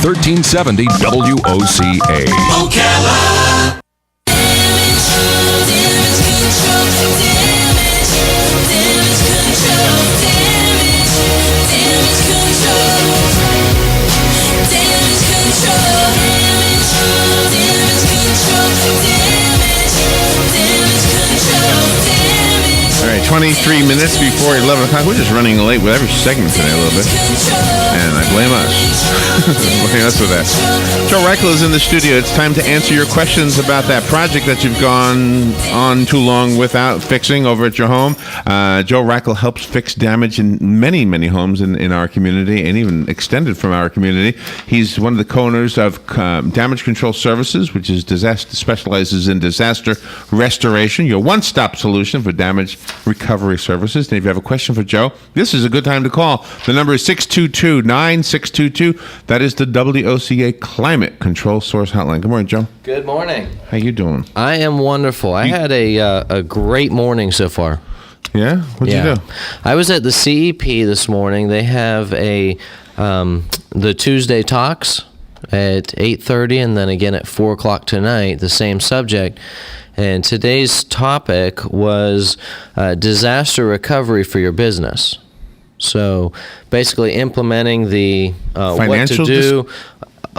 1370 WOCA. WOCA. All right, 23 minutes before 11 o'clock. We're just running late with every segment today a little bit. And I blame us. Blame us for that. Joe Reichel is in the studio. It's time to answer your questions about that project that you've gone on too long without fixing over at your home. Joe Reichel helps fix damage in many, many homes in our community and even extended from our community. He's one of the co-owners of Damage Control Services, which is specializes in disaster restoration, your one-stop solution for damage recovery services. And if you have a question for Joe, this is a good time to call. The number is 622-9622. That is the WOCA Climate Control Source Hotline. Good morning, Joe. Good morning. How you doing? I am wonderful. I had a great morning so far. Yeah? What'd you do? I was at the CEP this morning. They have the Tuesday talks at 8:30 and then again at 4 o'clock tonight, the same subject. And today's topic was disaster recovery for your business. So basically implementing the what to do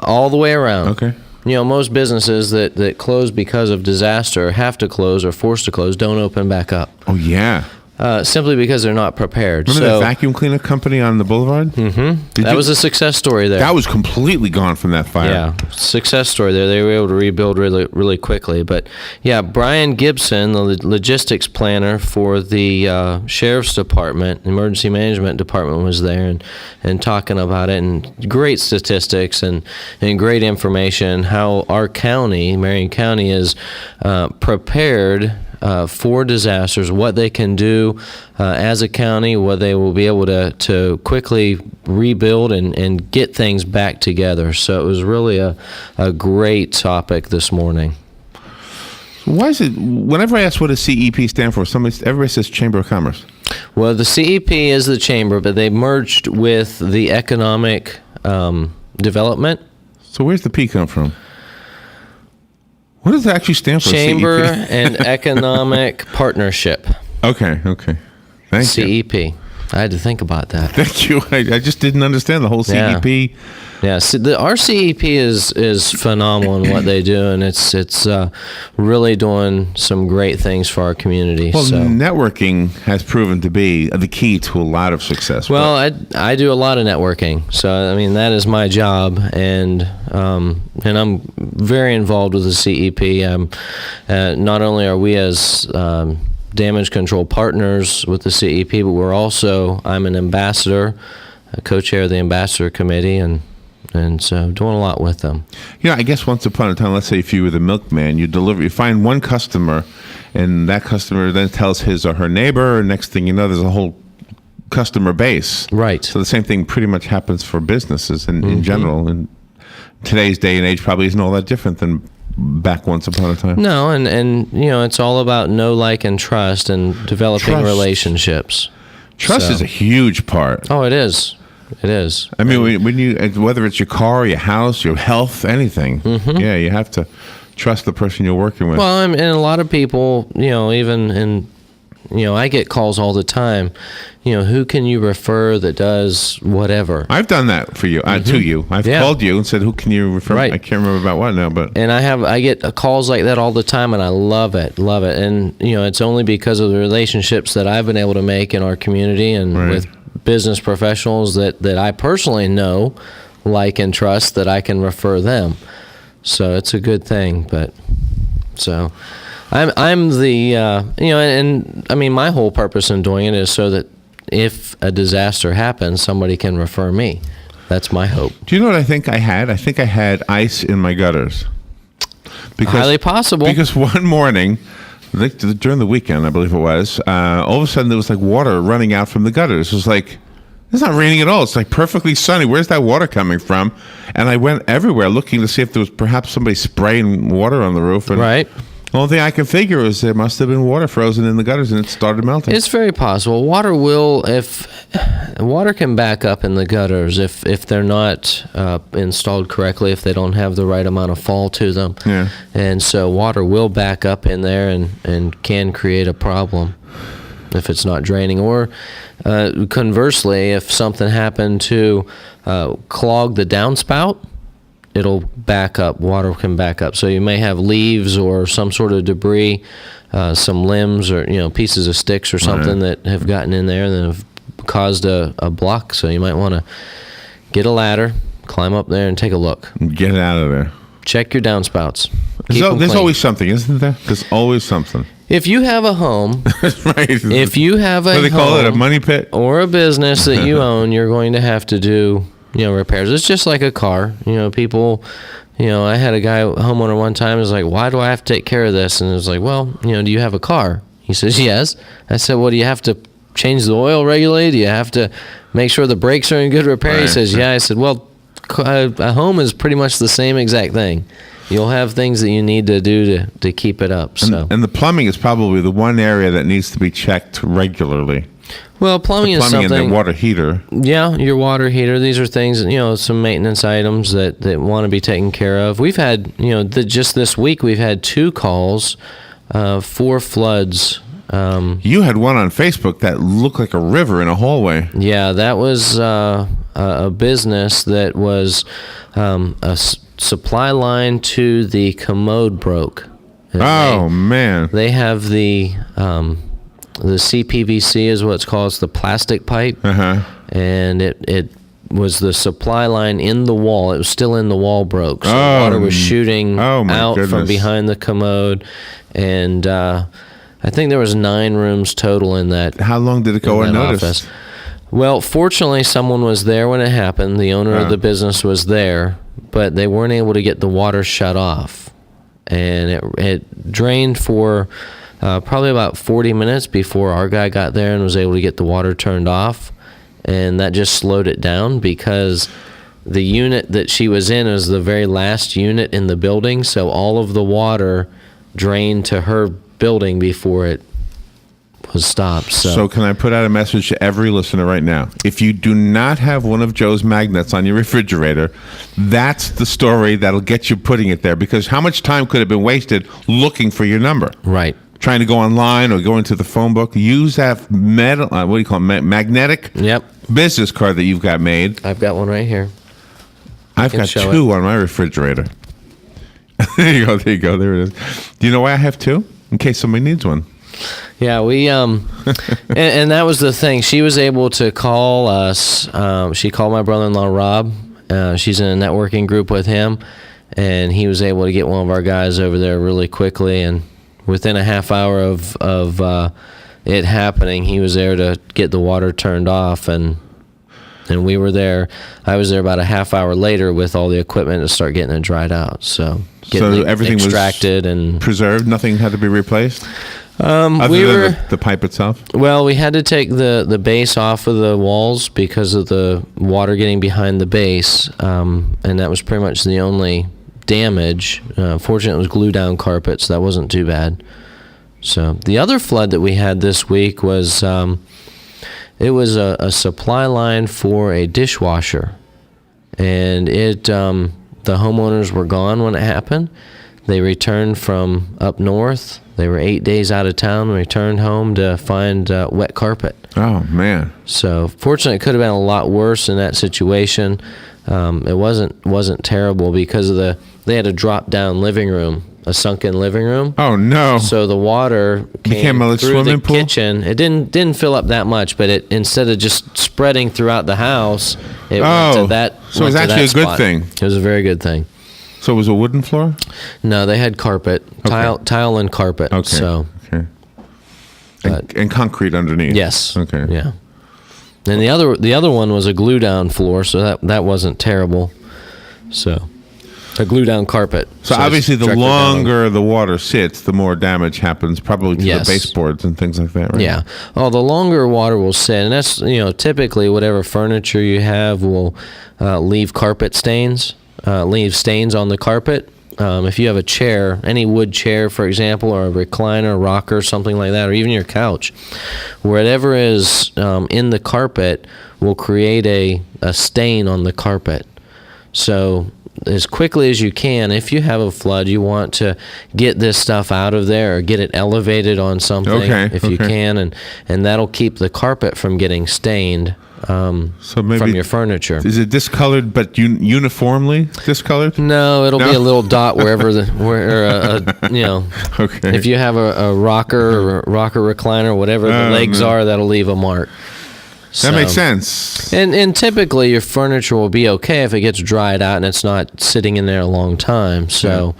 all the way around. Okay. You know, most businesses that close because of disaster, have to close or forced to close, don't open back up. Oh, yeah. Simply because they're not prepared. Remember that vacuum cleaner company on the boulevard? Mm-hmm. That was a success story there. That was completely gone from that fire. Yeah, success story there. They were able to rebuild really, really quickly. But yeah, Brian Gibson, the logistics planner for the Sheriff's Department, Emergency Management Department, was there and talking about it, and great statistics and great information, how our county, Marion County, is prepared for disasters, what they can do as a county, what they will be able to quickly rebuild and get things back together. So it was really a great topic this morning. Why is it, whenever I ask what does CEP stand for, everybody says Chamber of Commerce? Well, the CEP is the chamber, but they merged with the economic development. So where's the P come from? What does it actually stand for? Chamber CEP? and Economic Partnership. Okay. Thank CEP. you. I had to think about that. Thank you. I just didn't understand the whole CEP. Yeah. Our CEP is phenomenal in what they do, and it's really doing some great things for our community. Well, networking has proven to be the key to a lot of success. Well, I do a lot of networking, so I mean that is my job, and I'm very involved with the CEP. Not only are we as damage control partners with the CEP, but I'm an ambassador, a co-chair of the ambassador committee, and so doing a lot with them. You know, I guess once upon a time, let's say if you were the milkman, you find one customer, and that customer then tells his or her neighbor, and next thing you know, there's a whole customer base. Right. So the same thing pretty much happens for businesses in general. And today's day and age probably isn't all that different than back once upon a time. No, and you know, it's all about know, like, and trust, and developing relationships. Trust is a huge part. Oh, it is. It is. I mean, when you, whether it's your car, your house, your health, anything, yeah, you have to trust the person you're working with. Well, and a lot of people, you know, I get calls all the time. You know, who can you refer that does whatever? I've done that for you, to you. I've called you and said, who can you refer? Right. I can't remember about what now, but. And I get calls like that all the time, and I love it. And, you know, it's only because of the relationships that I've been able to make in our community and with business professionals that I personally know, like, and trust, that I can refer them. So it's a good thing. But so I'm the, you know, and I mean, my whole purpose in doing it is so that if a disaster happens, somebody can refer me. That's my hope. Do you know what I think I had? I think I had ice in my gutters. Highly possible. Because one morning, during the weekend, I believe it was, all of a sudden there was like water running out from the gutters. It was like, it's not raining at all. It's like perfectly sunny. Where's that water coming from? And I went everywhere looking to see if there was perhaps somebody spraying water on the roof. And Only thing I can figure is there must have been water frozen in the gutters and it started melting. It's very possible. Water can back up in the gutters if they're not installed correctly, if they don't have the right amount of fall to them. Yeah. And so water will back up in there and can create a problem if it's not draining. Or conversely, if something happened to clog the downspout, it'll back up. Water can back up. So you may have leaves or some sort of debris, some limbs or pieces of sticks or something that have gotten in there and then have caused a block. So you might want to get a ladder, climb up there, and take a look. Get it out of there. Check your downspouts. There's always something, isn't there? There's always something. If you have a home, right. If you have what do they call it, a money pit or a business that you own, you're going to have to do repairs. It's just like a car. People, I had a homeowner one time was like, why do I have to take care of this? And it was like, well, do you have a car? He says, yes. I said, well, do you have to change the oil regularly? Do you have to make sure the brakes are in good repair? Right. He says, yeah. I said, well, a home is pretty much the same exact thing. You'll have things that you need to do to keep it up. So. And the plumbing is probably the one area that needs to be checked regularly. Well, plumbing is something. And the water heater. Yeah, your water heater. These are things, some maintenance items that want to be taken care of. We've had, just this week, we've had 2 calls for floods. You had one on Facebook that looked like a river in a hallway. Yeah, that was a business that was a supply line to the commode broke. And man. They have the CPVC is what it's called. It's the plastic pipe. And it was the supply line in the wall. It was still in the wall broke. So water was shooting out from behind the commode. And I think there was 9 rooms total in that. How long did it go unnoticed? Office. Well, fortunately, someone was there when it happened. The owner of the business was there, but they weren't able to get the water shut off. And it drained for probably about 40 minutes before our guy got there and was able to get the water turned off. And that just slowed it down because the unit that she was in was the very last unit in the building, so all of the water drained to her building before it was stopped. So can I put out a message to every listener right now? If you do not have one of Joe's magnets on your refrigerator, that's the story that'll get you putting it there, because how much time could have been wasted looking for your number? Right. Trying to go online or go into the phone book. Use that metal, what do you call it, magnetic business card that you've got made. I've got one right here. I've got 2 on my refrigerator. There you go, there it is. Do you know why I have 2? In case somebody needs one. Yeah, we and that was the thing. She was able to call us. She called my brother-in-law Rob. She's in a networking group with him, and he was able to get one of our guys over there really quickly. And within a half hour of it happening, he was there to get the water turned off, and we were there. I was there about a half hour later with all the equipment to start getting it dried out. So everything extracted was and preserved. Nothing had to be replaced. Other than the pipe itself. Well, we had to take the base off of the walls because of the water getting behind the base, and that was pretty much the only damage. Fortunately, it was glue down carpet, so that wasn't too bad. So the other flood that we had this week was it was a supply line for a dishwasher, and the homeowners were gone when it happened. They returned from up north. They were 8 days out of town and returned home to find wet carpet. Oh, man. So fortunately, it could have been a lot worse in that situation. It wasn't terrible because of they had a drop-down living room, a sunken living room. Oh, no. So the water came through the kitchen. It didn't fill up that much, but instead of just spreading throughout the house, it went to that. So it was actually a good thing. It was a very good thing. So it was a wooden floor? No, they had carpet, tile and carpet. Okay. So, and concrete underneath. Yes. Okay. Yeah. And the other one was a glue down floor, so that wasn't terrible. So, a glue down carpet. So obviously, the longer the water sits, the more damage happens, probably to the baseboards and things like that, right? Yeah. Oh, the longer water will sit, and that's typically whatever furniture you have will leave carpet stains. Leave stains on the carpet, if you have a chair, any wood chair, for example, or a recliner, rocker, something like that, or even your couch, whatever is in the carpet will create a stain on the carpet. So as quickly as you can, if you have a flood, you want to get this stuff out of there or get it elevated on something if you can, and that'll keep the carpet from getting stained so maybe from your furniture. Is it discolored but uniformly discolored? No, it'll be a little dot wherever Okay. if you have a rocker or rocker recliner, whatever the legs are, that'll leave a mark. That makes sense. And typically your furniture will be okay if it gets dried out and it's not sitting in there a long time. So,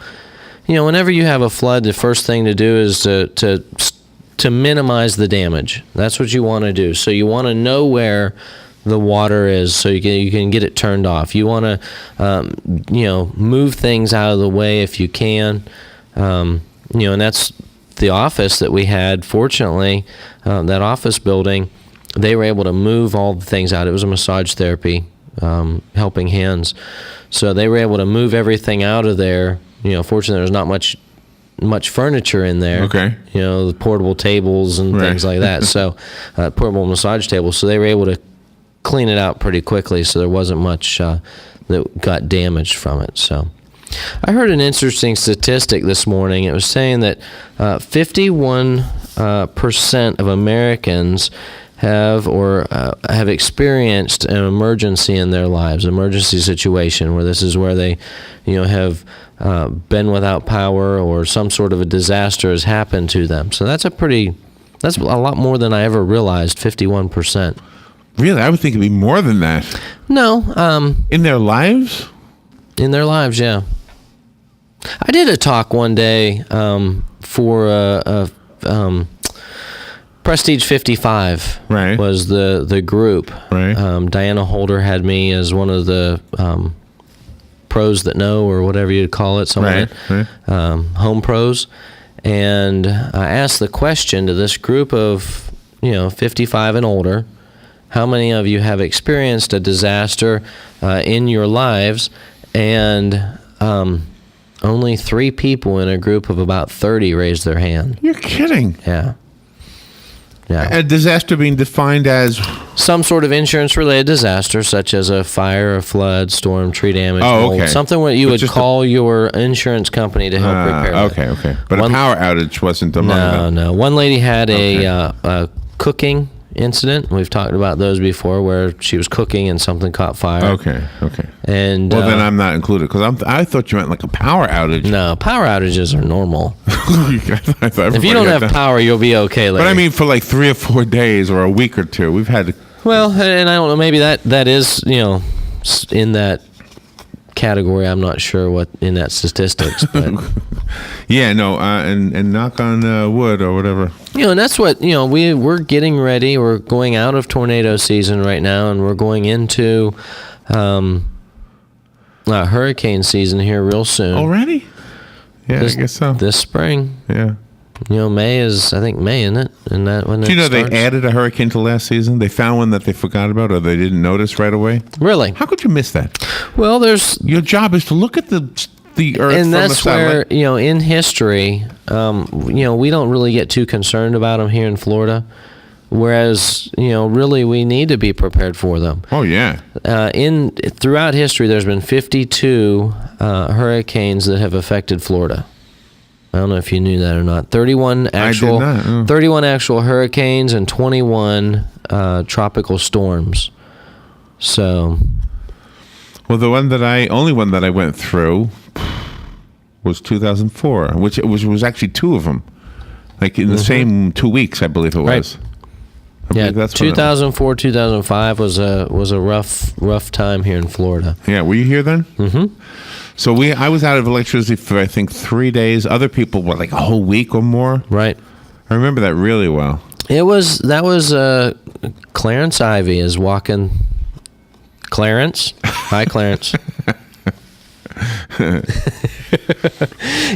whenever you have a flood, the first thing to do is to minimize the damage. That's what you want to do. So you want to know where the water is so you can get it turned off. You want to, move things out of the way if you can. And that's the office that we had. Fortunately, that office building, they were able to move all the things out. It was a massage therapy, helping hands. So they were able to move everything out of there. Fortunately, there's not much furniture in there. Okay. The portable tables and things like that. So portable massage tables. So they were able to clean it out pretty quickly. So there wasn't much that got damaged from it. So I heard an interesting statistic this morning. It was saying that 51% of Americans have experienced an emergency in their lives, emergency situation where this is where they, have been without power or some sort of a disaster has happened to them. So that's a lot more than I ever realized. 51%. Really, I would think it'd be more than that. No, in their lives. In their lives, yeah. I did a talk one day for a Prestige 55 was the group. Right. Diana Holder had me as one of the pros that know, or whatever you'd call it, home pros. And I asked the question to this group of 55 and older: how many of you have experienced a disaster in your lives? And only 3 people in a group of about 30 raised their hand. You're kidding. Yeah. A disaster being defined as some sort of insurance-related disaster, such as a fire, a flood, storm, tree damage, mold, something what you would call your insurance company to help repair. Okay. But a power outage wasn't among them. No. One lady had a cooking incident. We've talked about those before, where she was cooking and something caught fire. Okay. And then I'm not included, because I thought you meant like a power outage. No, power outages are normal. I thought if you don't have power, you'll be okay. Larry. But I mean, for like 3 or 4 days or a week or two, we've had. Well, and I don't know. Maybe that is in that category. I'm not sure what in that statistics, but yeah, no, and knock on wood or whatever. And that's what we're getting ready. We're going out of tornado season right now, and we're going into hurricane season here real soon. Already? Yeah, I guess so. This spring. Yeah. May is, I think, May, isn't it? And that when do you know they added a hurricane to last season? They found one that they forgot about or they didn't notice right away. Really? How could you miss that? Well, your job is to look at the Earth, and from that's a satellite. where in history, we don't really get too concerned about them here in Florida. Whereas, really we need to be prepared for them. Oh, yeah. Throughout history, there's been 52 hurricanes that have affected Florida. I don't know if you knew that or not. 31 actual, I did not. 31 actual hurricanes and 21 tropical storms. So, well, the only one that I went through was 2004, which was actually 2 of them, like in the same 2 weeks, I believe it was. Right. Yeah, 2004, 2005 was a rough time here in Florida. Yeah, were you here then? Mm-hmm. So I was out of electricity for I think 3 days. Other people were like a whole week or more. Right. I remember that really well. That was Clarence Ivy is walking. Clarence, hi Clarence.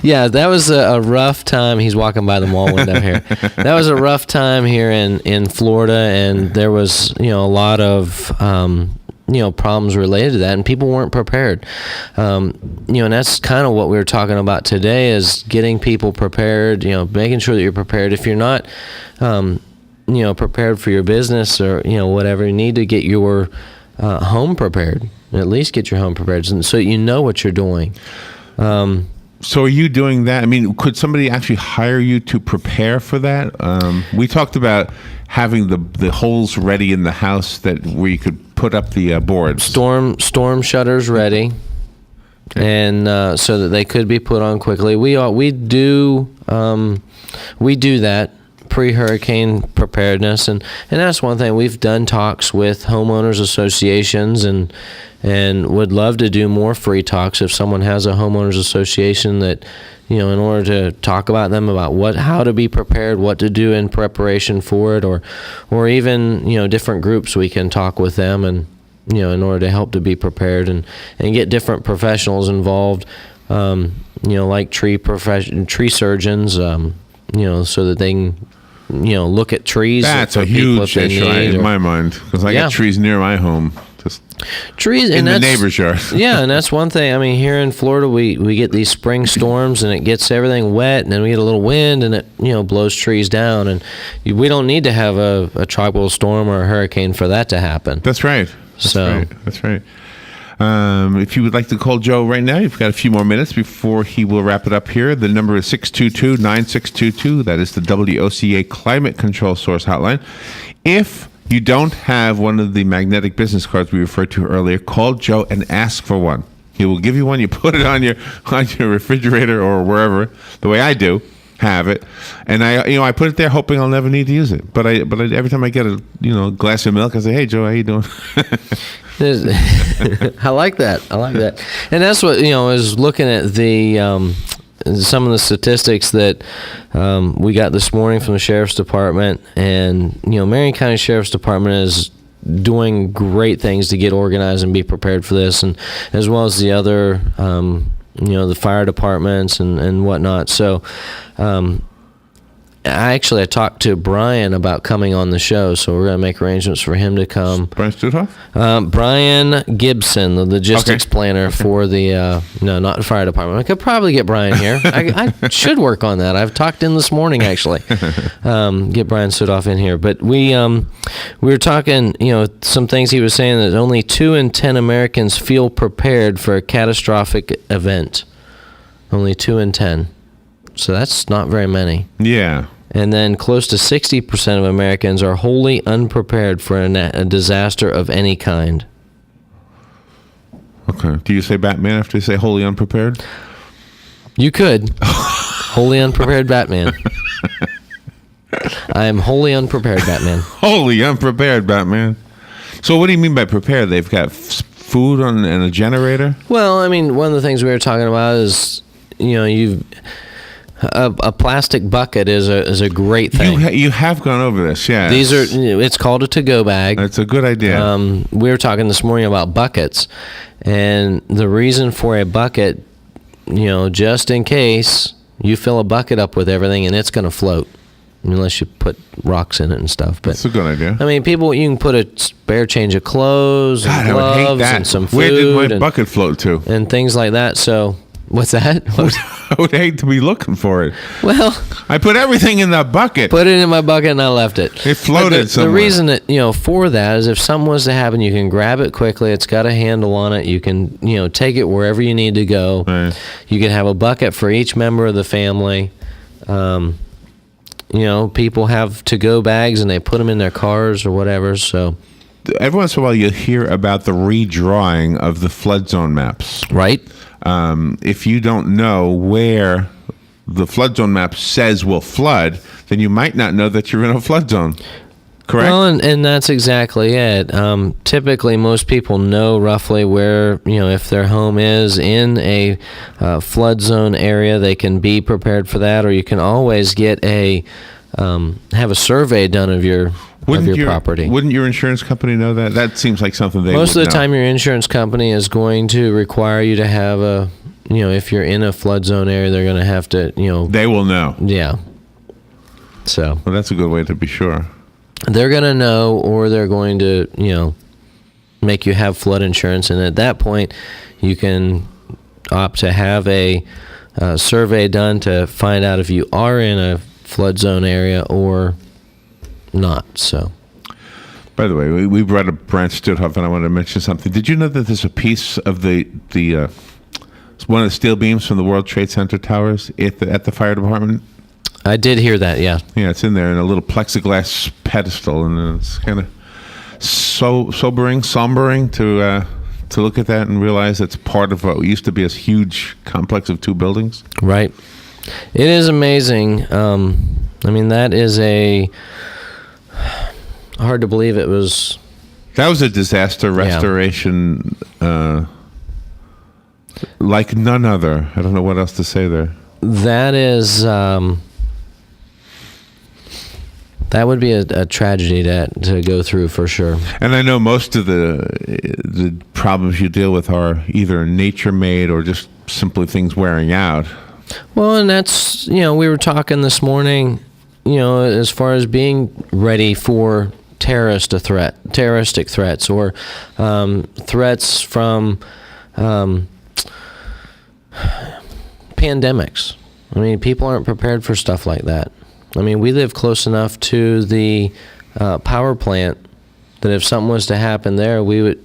Yeah, that was a rough time. He's walking by the mall window here. That was a rough time here in Florida, and there was a lot of problems related to that, and people weren't prepared. And that's kind of what we were talking about today, is getting people prepared, making sure that you're prepared. If you're not, prepared for your business or, whatever, you need to get your home prepared. At least get your home prepared so you know what you're doing. So are you doing that? I mean, could somebody actually hire you to prepare for that? We talked about having the holes ready in the house where you could put up the boards. Storm shutters ready, and so that they could be put on quickly. We do that pre-hurricane preparedness, and that's one thing. We've done talks with homeowners associations and would love to do more free talks if someone has a homeowners association that, in order to talk about them about how to be prepared, what to do in preparation for it, or even, different groups, we can talk with them and, in order to help to be prepared and get different professionals involved, like tree surgeons, so that they can, look at trees. That's a huge issue in my mind, because I got trees near my home. Just trees in the neighbor's yard. Yeah, and that's one thing. I mean, here in Florida, we get these spring storms, and it gets everything wet, and then we get a little wind, and it blows trees down, and we don't need to have a tropical storm or a hurricane for that to happen. That's right. That's right. If you would like to call Joe right now, you've got a few more minutes before he will wrap it up here. The number is 622-9622. That is the WOCA Climate Control Source Hotline. If you don't have one of the magnetic business cards we referred to earlier, call Joe and ask for one. He will give you one. You put it on your refrigerator or wherever, the way I do. Have it, and I put it there hoping I'll never need to use it. But every time I get a glass of milk, I say, "Hey Joe, how you doing?" I like that. And that's what is looking at the some of the statistics that we got this morning from the Sheriff's Department, and Marion County Sheriff's Department is doing great things to get organized and be prepared for this, and as well as the other. The fire departments and whatnot. So I talked to Brian about coming on the show, so we're going to make arrangements for him to come. Brian Studhoff? Brian Gibson, the logistics planner for the, not the fire department. I could probably get Brian here. I should work on that. I've talked to him this morning, actually. Get Brian Studhoff in here. But we were talking, some things he was saying, that only 2 in 10 Americans feel prepared for a catastrophic event. Only 2 in 10. So that's not very many. Yeah. And then close to 60% of Americans are wholly unprepared for a disaster of any kind. Okay. Do you say Batman after you say wholly unprepared? You could. Wholly unprepared Batman. I am wholly unprepared Batman. Wholly unprepared Batman. So what do you mean by prepared? They've got food and a generator? Well, I mean, one of the things we were talking about is, a plastic bucket is a great thing. You have gone over this, yeah. It's called a to-go bag. That's a good idea. We were talking this morning about buckets, and the reason for a bucket, just in case you fill a bucket up with everything and it's going to float, unless you put rocks in it and stuff. But that's a good idea. I mean, you can put a spare change of clothes and gloves and some food. Where did my bucket float to? And things like that. So. What's that? I would hate to be looking for it. Well, I put everything in the bucket. Put it in my bucket and I left it. It floated somewhere. The reason that, for that is if something was to happen, you can grab it quickly. It's got a handle on it. You can, take it wherever you need to go. Right. You can have a bucket for each member of the family. People have to-go bags and they put them in their cars or whatever, so... Every once in a while you hear about the redrawing of the flood zone maps. Right. If you don't know where the flood zone map says will flood, then you might not know that you're in a flood zone. Correct? Well, and that's exactly it. Typically, most people know roughly where, if their home is in a flood zone area, they can be prepared for that, or you can always get have a survey done of your property. Wouldn't your insurance company know that? That seems like something they Most would of the know. time, your insurance company is going to require you to have if you're in a flood zone area, they're going to have to, They will know. Yeah. So. Well, that's a good way to be sure. They're going to know, or they're going to, make you have flood insurance, and at that point, you can opt to have a survey done to find out if you are in a flood zone area or not. So, by the way, we brought up Brent Studhoff, and I wanted to mention something. Did you know that there's a piece of the one of the steel beams from the World Trade Center towers at the fire department? I did hear that, yeah. Yeah, it's in there in a little plexiglass pedestal, and it's kind of sombering to look at that and realize it's part of what used to be a huge complex of two buildings. Right. It is amazing. That is hard to believe it was... That was a disaster restoration like none other. I don't know what else to say there. That is... that would be a tragedy to go through for sure. And I know most of the problems you deal with are either nature-made or just simply things wearing out. Well, and that's, we were talking this morning, as far as being ready for terroristic threats or threats from pandemics. I mean, people aren't prepared for stuff like that. I mean, we live close enough to the power plant that if something was to happen there, we would,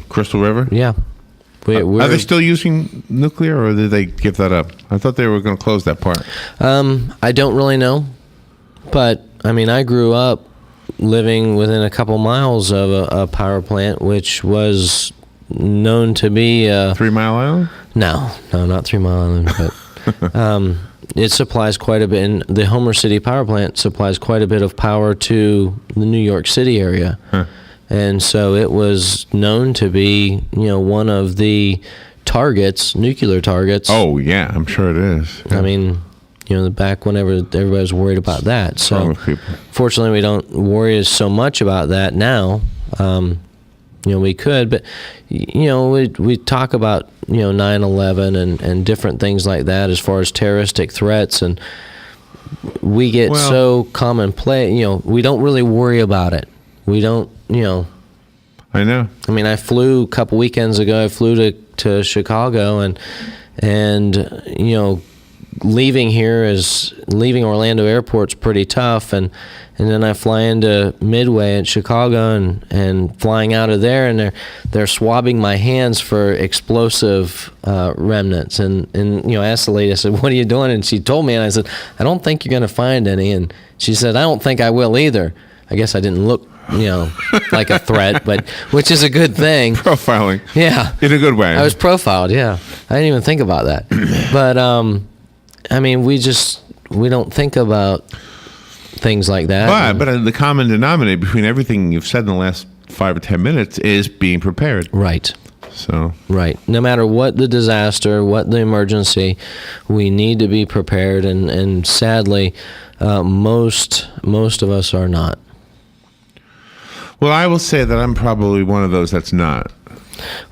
Crystal River? Yeah. Are they still using nuclear, or did they give that up? I thought they were going to close that part. I don't really know. But, I grew up living within a couple miles of a power plant, which was known to be... 3 Mile Island? No, not 3 Mile Island, but... it supplies quite a bit, and the Homer City power plant supplies quite a bit of power to the New York City area. Huh. And so it was known to be, one of the targets, nuclear targets. Oh, yeah, I'm sure it is. Yeah. Back whenever everybody was worried about that. So fortunately, we don't worry so much about that now. We could, but, we talk about, 9/11 and different things like that as far as terroristic threats, and we get so commonplace, we don't really worry about it. We don't, I know. I flew a couple weekends ago, I flew to Chicago, and leaving Orlando Airport's pretty tough, and then I fly into Midway in Chicago and flying out of there, and they're swabbing my hands for explosive remnants, and I asked the lady, I said, "What are you doing?" And she told me, and I said, "I don't think you're going to find any," and she said, "I don't think I will either." I guess I didn't look like a threat, but which is a good thing. Profiling. Yeah. In a good way. I was profiled, yeah. I didn't even think about that. But we don't think about things like that. But the common denominator between everything you've said in the last 5 or 10 minutes is being prepared. Right. So. Right. No matter what the disaster, what the emergency, we need to be prepared, and sadly, most of us are not. Well, I will say that I'm probably one of those that's not.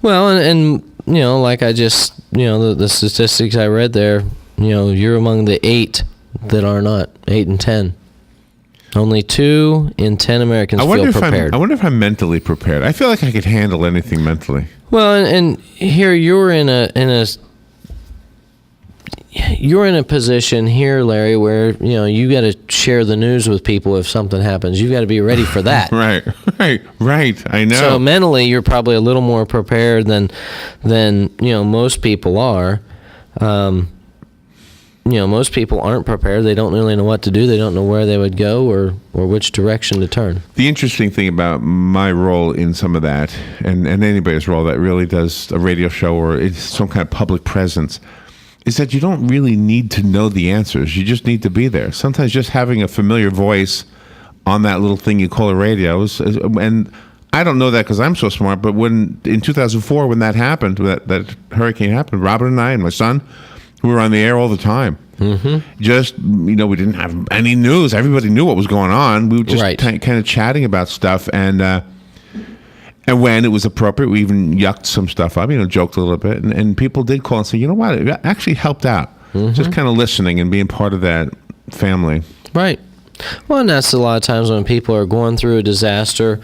Well, and like I just, the statistics I read there, you're among the 8 that are not, 8 in 10. Only 2 in 10 Americans feel prepared. I wonder if I'm mentally prepared. I feel like I could handle anything mentally. Well, and here you're in a position here, Larry, where you got to share the news with people if something happens. You got to be ready for that. Right. I know. So mentally, you're probably a little more prepared than most people are. Most people aren't prepared. They don't really know what to do. They don't know where they would go or which direction to turn. The interesting thing about my role in some of that, and anybody's role that really does a radio show or it's some kind of public presence, is that you don't really need to know the answers. You just need to be there. Sometimes just having a familiar voice on that little thing you call a radio and I don't know that because I'm so smart, but in 2004 when that happened, that hurricane happened, Robert and I and my son, we were on the air all the time. Mm-hmm. Just, we didn't have any news. Everybody knew what was going on. We were just kind of chatting about stuff. And when it was appropriate, we even yucked some stuff up, joked a little bit. And people did call and say, you know what, it actually helped out. Mm-hmm. Just kind of listening and being part of that family. Right. Well, and that's a lot of times when people are going through a disaster,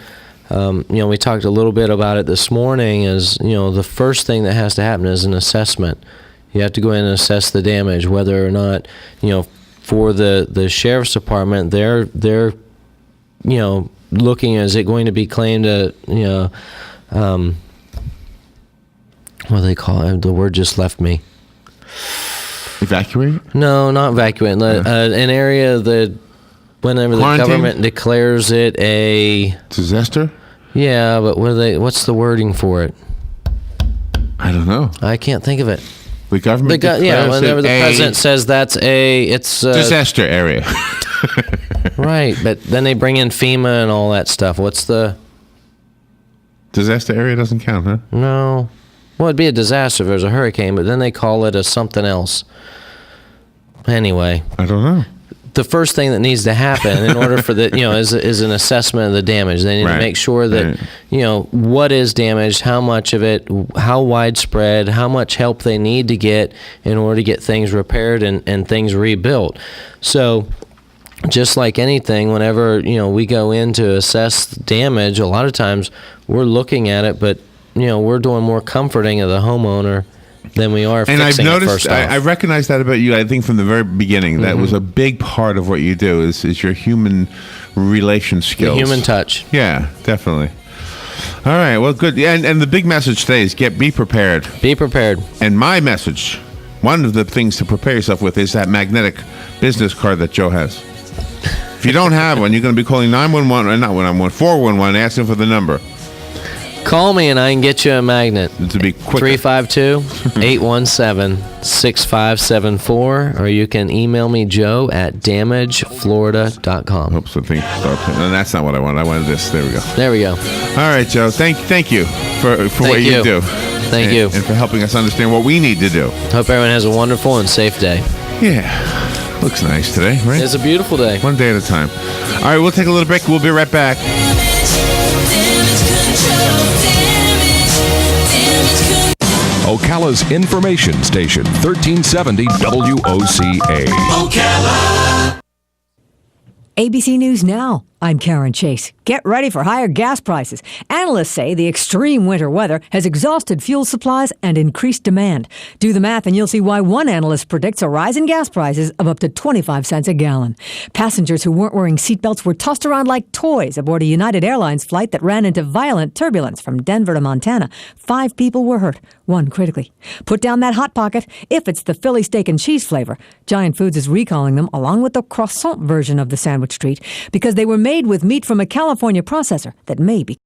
We talked a little bit about it this morning. Is the first thing that has to happen is an assessment. You have to go in and assess the damage, whether or not for the sheriff's department, they're looking, is it going to be claimed what do they call it? The word just left me. Evacuate? No, not evacuate. An area that whenever Quarantine? the government declares it a Disaster? Yeah, but what's the wording for it? I don't know. I can't think of it. The government declares whenever it the president says it's disaster area. Right, but then they bring in FEMA and all that stuff. What's the Disaster area doesn't count, huh? No. Well, it'd be a disaster if there's a hurricane, but then they call it a something else. Anyway, I don't know. the first thing that needs to happen in order for the is an assessment of the damage. They need to make sure that what is damaged, how much of it, how widespread, how much help they need to get in order to get things repaired and things rebuilt. So just like anything, whenever we go in to assess damage, a lot of times we're looking at it, but we're doing more comforting of the homeowner than we are fixing it first off. And I've noticed, I recognize that about you, I think, from the very beginning. That was a big part of what you do, is your human relation skills. The human touch. Yeah, definitely. All right, well, good. And the big message today is be prepared. Be prepared. And my message, one of the things to prepare yourself with is that magnetic business card that Joe has. If you don't have one, you're going to be calling 911, or not 911, 411, asking for the number. Call me and I can get you a magnet. To be quicker. 352-817-6574, or you can email me, joe@damageflorida.com. Hope something stopped. No, that's not what I wanted. I wanted this. There we go. There we go. All right, Joe. Thank you for what you do. Thank you. And for helping us understand what we need to do. Hope everyone has a wonderful and safe day. Yeah. Looks nice today, right? It's a beautiful day. One day at a time. All right, we'll take a little break. We'll be right back. Ocala's information station, 1370 WOCA. Ocala. ABC News Now. I'm Karen Chase. Get ready for higher gas prices. Analysts say the extreme winter weather has exhausted fuel supplies and increased demand. Do the math and you'll see why one analyst predicts a rise in gas prices of up to 25 cents a gallon. Passengers who weren't wearing seatbelts were tossed around like toys aboard a United Airlines flight that ran into violent turbulence from Denver to Montana. 5 people were hurt, 1 critically. Put down that Hot Pocket if it's the Philly steak and cheese flavor. Giant Foods is recalling them along with the croissant version of the sandwich treat because they were made with meat from a California processor that may be